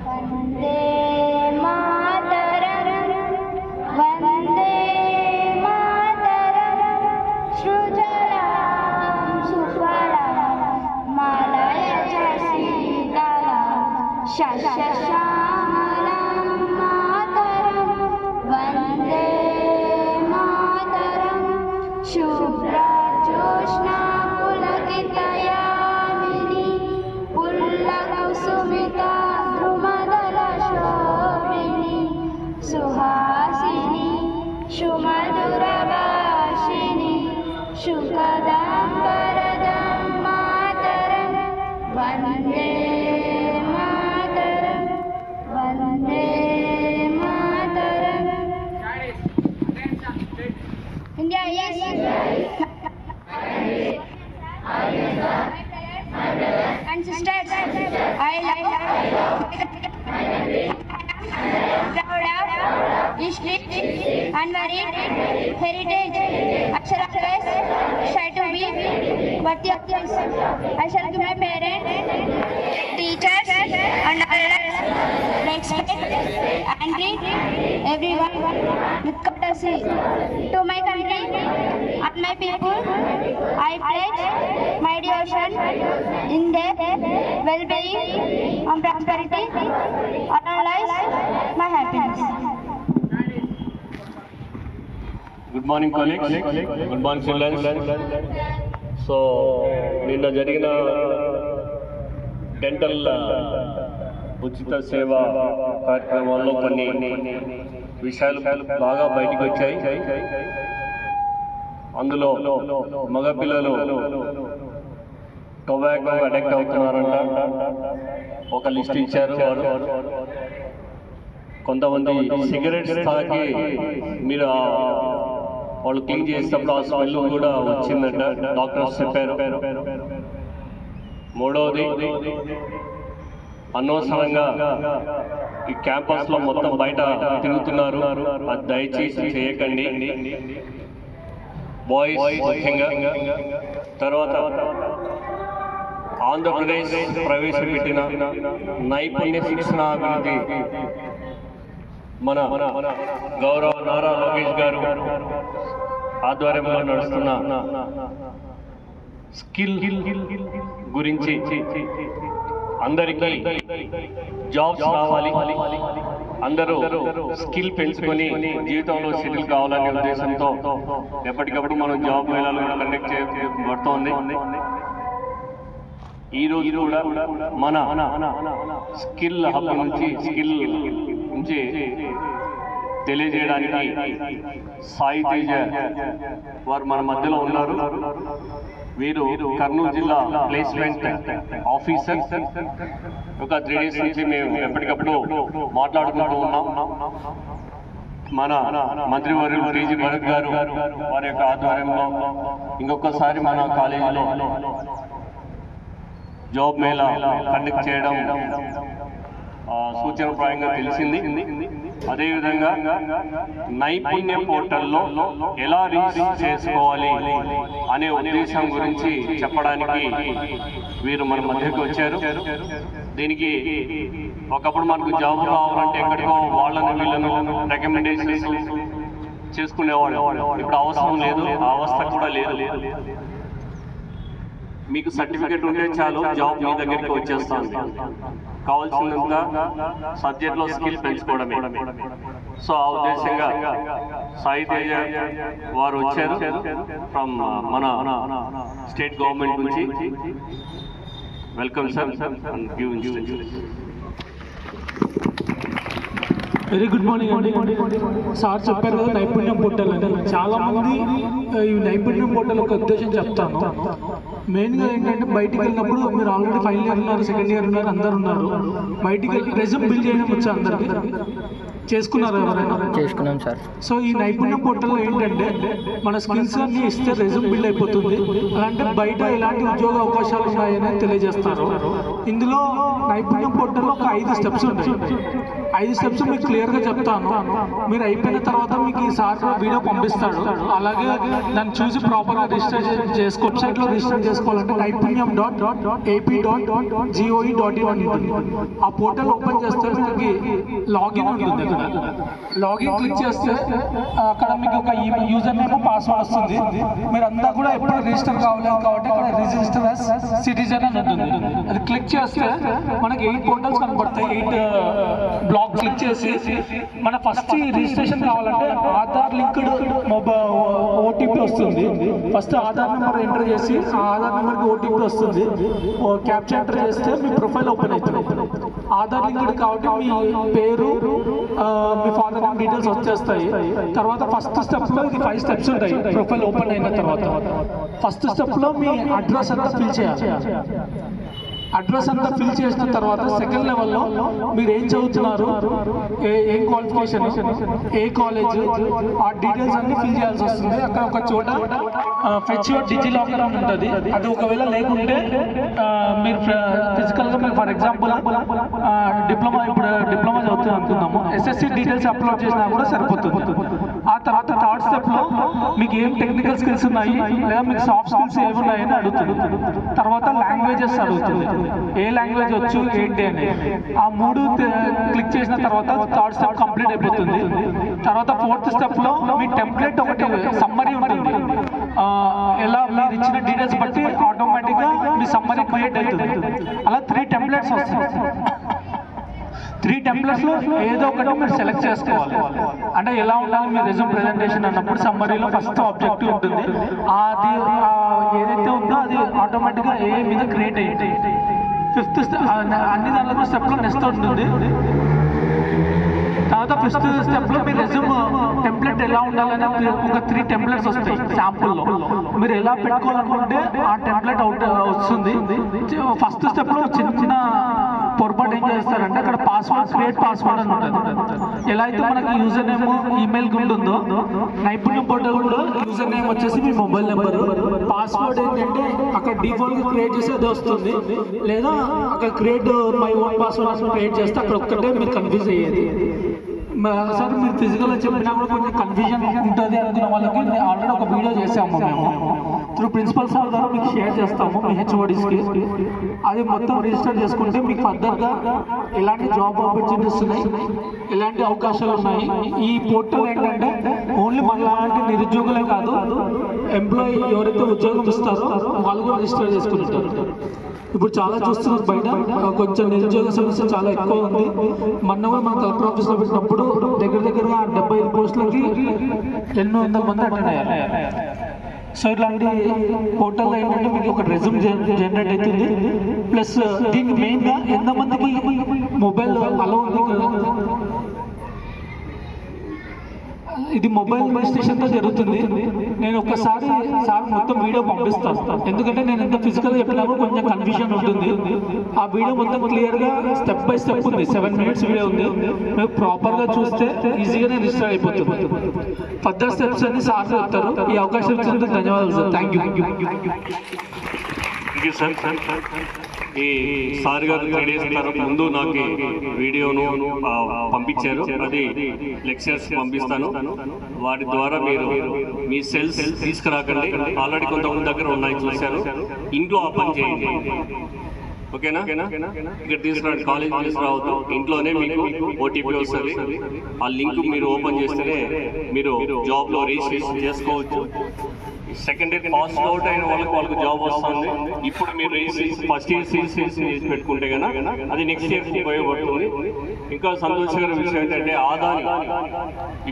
వందే మాతరం వందే మాతరం సృజలాం సుఫలాం మలయజ శీతలాం శస్యశ్యామలాం మాతరం వందే మాతరం శుభ్రజోష్నా పులకితయామిని పుల్లకుసుమితా సుహాసిని సుమధురభాషిణి సుఖదాం వరదాం మాతరం వందే మాతరం వందే మాతరం. India and sisters, I love proud of history and varied heritage. I shall always try to be worthy of this. I shall give my parents, teachers and elders respect and treat everyone with courtesy. To my country and my people, I pledge my devotion in their well-being and prosperity, and life my happiness. Good morning, colleagues. Good morning, students. So, నిన్న జరిగిన dental ఉచిత సేవ కార్యక్రమాల్లో కొన్ని విషయాలు బాగా బయటకు వచ్చాయి. అందులో మగపిల్లలు టొబాకో అడిక్ట్ అవుతున్నారంట. ఒక లిస్ట్ ఇచ్చారు వారు. కొంతమంది సిగరెట్స్ తాగి మీరు వాళ్ళు క్లీన్ చేసేటప్పుడు ఆ స్మెల్ కూడా వచ్చిందంట, డాక్టర్స్ చెప్పారు. మూడవది, అనవసరంగా ఈ క్యాంపస్లో మొత్తం బయట తిరుగుతున్నారు. అది దయచేసి చేయకండి, బాయ్స్ ముఖ్యంగా. తర్వాత ఆంధ్రప్రదేశ్ ప్రవేశపెట్టిన నైపుణ్య శిక్షణ అభివృద్ధి మన గౌరవ నారా లోకేష్ గారు ఆధ్వర్యంలో నడుస్తున్న స్కిల్ గురించి అందరికీ జాబ్స్ రావాలి, అందరూ స్కిల్ పెంచుకొని జీవితంలో సెటిల్ కావాలనే ఉద్దేశంతో ఎప్పటికప్పుడు మనం జాబ్ మేళాలు కండక్ట్ చేయబడుతోంది. ఈ రోజు కూడా మన స్కిల్ హబ్ నుంచి తెలియజేయడానికి సాయి తేజ వారు మన మధ్యలో ఉన్నారు. వీరు కర్నూలు జిల్లా ప్లేస్మెంట్ ఆఫీసర్. ఒక 3 days నుంచి మేము ఎప్పటికప్పుడు మాట్లాడుకుంటూ ఉన్నాం. మన మంత్రివర్యులు టీజీ భరత్ గారు వారి యొక్క ఆధ్వర్యంలో ఇంకొకసారి మన కాలేజీలో జాబ్ మేళా కండక్ట్ చేయడం సూచనప్రాయంగా తెలిసింది. అదేవిధంగా నైపుణ్య పోర్టల్లో ఎలా రిజిస్టర్ చేసుకోవాలి అనే ఉద్దేశం గురించి చెప్పడానికి వీరు మన మధ్యకు వచ్చారు. దీనికి ఒకప్పుడు మనకు జాబ్ కావాలంటే ఎక్కడికో వాళ్ళను వీళ్ళను రికమెండేషన్స్ చేసుకునేవాళ్ళు. ఇప్పుడు అవసరం లేదు, ఆ అవస్థ కూడా లేదు. మీకు సర్టిఫికేట్ ఉంటే చాలు, జాబ్ మీ దగ్గరికి వచ్చేస్తాను. కావాల్సినంత సబ్జెక్ట్లో స్కిల్ పెంచుకోవడమే. సో ఆ ఉద్దేశంగా సాయి తేజ వారు వచ్చారు ఫ్రమ్ మన స్టేట్ గవర్నమెంట్ నుంచి. Welcome sir. Very good morning అండి. సార్ చెప్పారు కదా నైపుణ్యం పోర్టల్ అని. చాలామంది ఈ నైపుణ్యం పోర్టల్ ఒక ఉద్దేశం చెప్తాను. మెయిన్గా ఏంటంటే బయటికి వెళ్ళినప్పుడు మీరు ఆల్రెడీ ఫైనల్ ఇయర్ ఉన్నారు, సెకండ్ ఇయర్ ఉన్నారు, అందరు ఉన్నారు. బయటికి వెళ్ళి రెజ్యూమ్ బిల్డ్ చేయడం వచ్చా అందరికి? చేసుకున్నారు ఎవరైనా? చేసుకున్నాం సార్. సో ఈ నైపుణ్యం పోర్టల్లో ఏంటంటే మన స్కిల్స్ అన్ని ఇస్తే రెజ్యూమ్ బిల్డ్ అయిపోతుంది. అంటే బయట ఎలాంటి ఉద్యోగ అవకాశాలు ఉన్నాయని తెలియజేస్తారు. ఇందులో నైపుణ్యం పోర్టల్లో ఒక 5 స్టెప్స్ ఉంటాయి. 5 స్టెప్స్ మీకు క్లియర్గా చెప్తాను. మీరు అయిపోయిన తర్వాత మీకు ఈ సార్ వీడియో పంపిస్తాడు. అలాగే దాన్ని చూసి ప్రాపర్గా రిజిస్ట్రేషన్ చేసుకో. వెబ్సైట్లో రిజిస్టర్ చేసుకోవాలంటే naipunyam.ap.gov.in ఉంటుంది. ఆ పోర్టల్ ఓపెన్ చేస్తే మీకు లాగిన్ ఉంటుంది. అక్కడ లాగిన్ క్లిక్ చేస్తే అక్కడ మీకు ఒక యూజర్ నేమ్ పాస్వర్డ్ వస్తుంది. మీరంతా కూడా ఎప్పుడు రిజిస్టర్ కావలేదు కాబట్టి అక్కడ రిజిస్టర్ యాజ్ సిటిజన్ అని ఉంటుంది. అది క్లిక్ చేస్తే మనకి 8 పోర్టల్స్ కనబడతాయి. 8 బ్లాక్ క్లిక్ చేసి మన ఫస్ట్ రిజిస్ట్రేషన్ కావాలంటే ఆధార్ లింక్డ్ మొబైల్ ఓటీపీ వస్తుంది. ఫస్ట్ ఆధార్ నెంబర్ ఎంటర్ చేసి ఆ ఆధార్ నెంబర్కి ఓటీపీ వస్తుంది. క్యాప్చా ఎంటర్ చేస్తే మీ ప్రొఫైల్ ఓపెన్ అవుతుంది. ఆధార్ లింక్డ్ కాబట్టి మీ పేరు మీ ఫాదర్ నేమ్ డీటెయిల్స్ వచ్చేస్తాయి. తర్వాత ఫస్ట్ స్టెప్లో ఇది 5 స్టెప్స్ ఉంటాయి. ప్రొఫైల్ ఓపెన్ అయిన తర్వాత ఫస్ట్ స్టెప్లో మీ అడ్రస్ అంతా ఫిల్ చేయాలి. అడ్రస్ అంతా ఫిల్ చేసిన తర్వాత సెకండ్ లెవెల్లో మీరు ఏం చదువుతున్నారు, ఏం క్వాలిఫికేషన్, ఏ కాలేజ్, ఆ డీటెయిల్స్ అన్ని ఫిల్ చేయాల్సి వస్తుంది. అక్కడ ఒక చోట ఫెచ్ యువర్ డిజి లాకర్ అని ఉంటుంది. అది ఒకవేళ లేకుంటే మీరు ఫిజికల్గా మీరు ఫర్ ఎగ్జాంపుల్ డిప్లొమా చదువుతుంది అనుకుందాము, ఎస్ఎస్సి డీటెయిల్స్ అప్లోడ్ చేసినా కూడా సరిపోతుంది. ఆ తర్వాత థర్డ్ స్టెప్లో మీకు ఏం టెక్నికల్ స్కిల్స్ ఉన్నాయి లేదా మీకు సాఫ్ట్ స్కిల్స్ ఏమి ఉన్నాయని అడుగుతుంది. తర్వాత లాంగ్వేజెస్ అడుగుతుంది. ఏ లాంగ్వేజ్ వచ్చు ఏంటి అని. ఆ 3 క్లిక్ చేసిన తర్వాత థర్డ్ స్టెప్ కంప్లీట్ అయిపోతుంది. తర్వాత ఫోర్త్ స్టెప్లో మీ టెంప్లెట్ ఒకటి సమ్మరీ ఉంటుంది. ఎలా మీరు ఇచ్చిన డీటెయిల్స్ బట్టి ఆటోమేటిక్గా మీ సమ్మరీ క్రియేట్ అవుతుంది. అలా 3 టెంప్లెట్స్ వస్తాయి. 3 టెంప్లెట్స్లో ఏదో ఒకటి మీరు సెలెక్ట్ చేసుకోవాలి. అంటే ఎలా ఉండాలి మీ రెజ్యూమ్ ప్రెజెంటేషన్ అన్నప్పుడు సమ్మరీలో ఫస్ట్ ఆబ్జెక్టివ్ ఉంటుంది. అది ఏదైతే ఉందో అది ఆటోమేటిక్గా ఏ మీద క్రియేట్ అయ్యింది. 5th అన్ని దాంట్లో స్టెప్లో నెక్స్ట్ ఉంటుంది. తర్వాత 5th స్టెప్లో మీ రెజ్యూమ్ టెంప్లెట్ ఎలా ఉండాలని ఒక 3 టెంప్లెట్స్ వస్తాయి శాంపుల్లో. మీరు ఎలా పెట్టుకోవాలనుకుంటే ఆ టెంప్లెట్ అవుట్ వస్తుంది. ఫస్ట్ స్టెప్లో చిన్న పొరపాటు ఏం చేస్తారంటే అక్కడ పాస్వర్డ్ క్రియేట్ పాస్వర్డ్ అని ఉంటుంది. ఎలా అయితే మనకి యూజర్ నేమ్ ఈమెయిల్ ఉంటుందో నైపుణ్యం పోర్టల్ కూడా యూజర్ నేమ్ వచ్చేసి మీ మొబైల్ నెంబరు, పాస్వర్డ్ ఏంటంటే అక్కడ డిఫాల్ట్గా క్రియేట్ చేస్తే అది వస్తుంది. లేదా అక్కడ create my own password create చేస్తే అక్కడ ఒక్కటే మీరు కన్ఫ్యూజ్ అయ్యేది. సార్ మీరు ఫిజికల్గా చెప్పినా కూడా కొంచెం కన్ఫ్యూజన్ ఉంటుంది అనుకున్న వాళ్ళకి ఆల్రెడీ ఒక వీడియో చేసాము మేము. త్రూ ప్రిన్సిపల్ సార్ ద్వారా మీకు షేర్ చేస్తాము మీ హెచ్ఓడిస్కి. అది మొత్తం రిజిస్టర్ చేసుకుంటే మీకు ఫర్దర్గా ఎలాంటి జాబ్ ఆపర్చునిటీస్ ఉన్నాయి, ఎలాంటి అవకాశాలు ఉన్నాయి. ఈ పోర్టల్ ఏంటంటే ఓన్లీ మనలాంటి నిరుద్యోగులే కాదు, ఎంప్లాయీ ఎవరైతే ఉద్యోగం ఇస్తారో వాళ్ళు కూడా రిజిస్టర్ చేసుకుంటారు. ఇప్పుడు చాలా చూస్తున్నారు బయట కొంచెం నిరుద్యోగ సమస్య చాలా ఎక్కువ ఉంది. మొన్న కూడా మన కలెక్టర్ ఆఫీస్లో పెట్టినప్పుడు దగ్గర 75 పోస్టులకి 800 మంది అటెండ్ అయ్యారు. సో ఇట్లాంటి పోర్టల్లో ఏంటంటే మీకు ఒక రెజ్యూమ్ జనరేట్ అవుతుంది. ప్లస్ దీనికి మెయిన్గా ఎంతమందికి మొబైల్ అలో ఉంది. ఇది మొబైల్ రిజిస్ట్రేషన్తో జరుగుతుంది. నేను ఒక్కసారి సార్ మొత్తం వీడియో పంపిస్తాను. ఎందుకంటే నేను ఎంత ఫిజికల్గా చెప్పినామో కొంచెం కన్ఫ్యూజన్ ఉంటుంది. ఆ వీడియో మొత్తం క్లియర్గా స్టెప్ బై స్టెప్ ఉంది. 7 minutes వీడియో ఉంది. మీరు ప్రాపర్గా చూస్తే ఈజీగానే రిజిస్టర్ అయిపోతుంది. ఫర్దర్ స్టెప్స్ అన్ని సార్ చెప్తారు. ఈ అవకాశం ఇచ్చినందుకు ధన్యవాదాలు సార్. Thank you. సార్ ఈ సార్ గారు 3 days తర్వాత ముందు నాకు వీడియోను పంపించారు. అది లెక్చర్స్ పంపిస్తాను. వాటి ద్వారా మీరు మీ సెల్స్ తీసుకురాకండి. ఆల్రెడీ కొంతమంది దగ్గర ఉన్నాయి చూశారు. ఇంట్లో ఆ పని చేయండి. ఓకేనా? ఇక్కడ తీసుకురండి, కాలేజ్ తీసుకురావద్దు. ఇంట్లోనే మీకు ఓటీపీ వస్తుంది. ఆ లింక్ మీరు ఓపెన్ చేస్తేనే మీరు జాబ్లో రిజిస్ట్రేషన్ చేసుకోవచ్చు. సెకండ్ ఇయర్ పాస్ అవుట్ అయిన వాళ్ళకి జాబ్ వస్తుంది. ఇప్పుడు మీరు ఫస్ట్ ఇయర్ రిజిస్ట్రేషన్ చేసి పెట్టుకుంటే కనుక అది నెక్స్ట్ ఇయర్ ఉపయోగపడుతుంది. ఇంకా సంతోషకర విషయం ఏంటంటే ఆదాని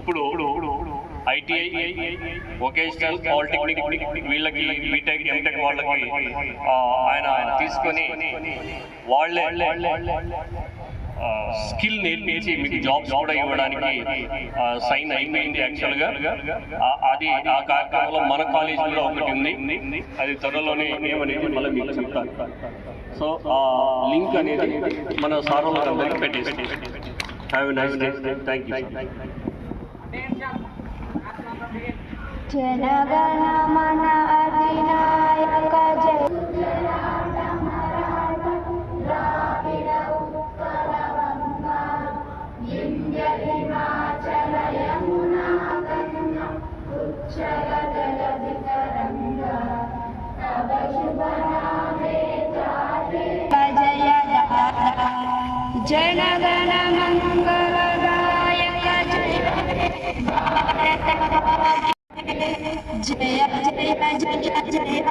ఇప్పుడు ఐటీఐ, వొకేషనల్, పాలిటెక్నిక్ వీళ్ళకి బీటెక్, ఎంటెక్ వాళ్ళకి ఆయన తీసుకొని వాళ్ళే స్కిల్ నేర్పించి మీకు జాబ్స్ కూడా ఇవ్వడానికి సైన్ అయిపోయింది. యాక్చువల్గా అది ఆ కార్యక్రమంలో మన కాలేజ్ కూడా ఒకటి ఉంది. అది త్వరలోనే ఏమనేది మళ్ళీ మీకు చెప్తాను. సో ఆ లింక్ అనేది మన సార్ వాళ్ళకి అందరికీ పెట్టేసి have a nice day. Thank you. జనగణ మన అధినాయక జయ జయ జనగణ మంగళదాయక జయ జయ జయ జయ జయ